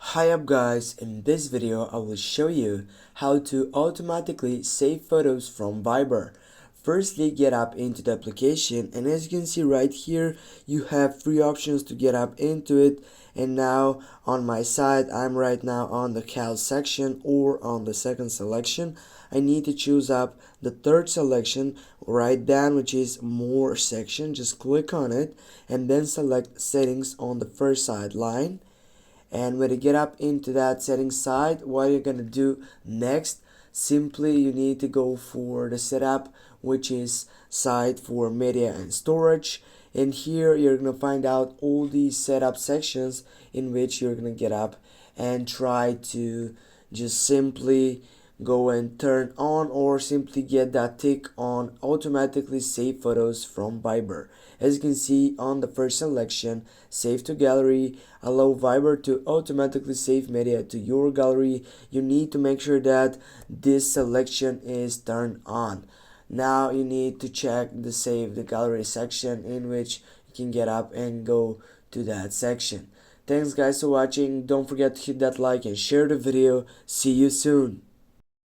Hi up guys, in this video I will show you how to automatically save photos from Viber. Firstly, get up into the application, and as you can see right here you have three options to get up into it. And now on my side, I'm right now on the Cal section or on the second selection. I need to choose up the third selection right down, which is more section. Just click on it and then select settings on the first side line. And when you get up into that settings side, what you're gonna do next, simply you need to go for the setup, which is side for media and storage. And here you're gonna find out all these setup sections in which you're gonna get up and try to just simply go and turn on or simply get that tick on automatically save photos from Viber. As you can see on the first selection, save to gallery, allow Viber to automatically save media to your gallery. You need to make sure that this selection is turned on. Now you need to check the save the gallery section in which you can get up and go to that section. Thanks guys for watching. Don't forget to hit that like and share the video. See you soon.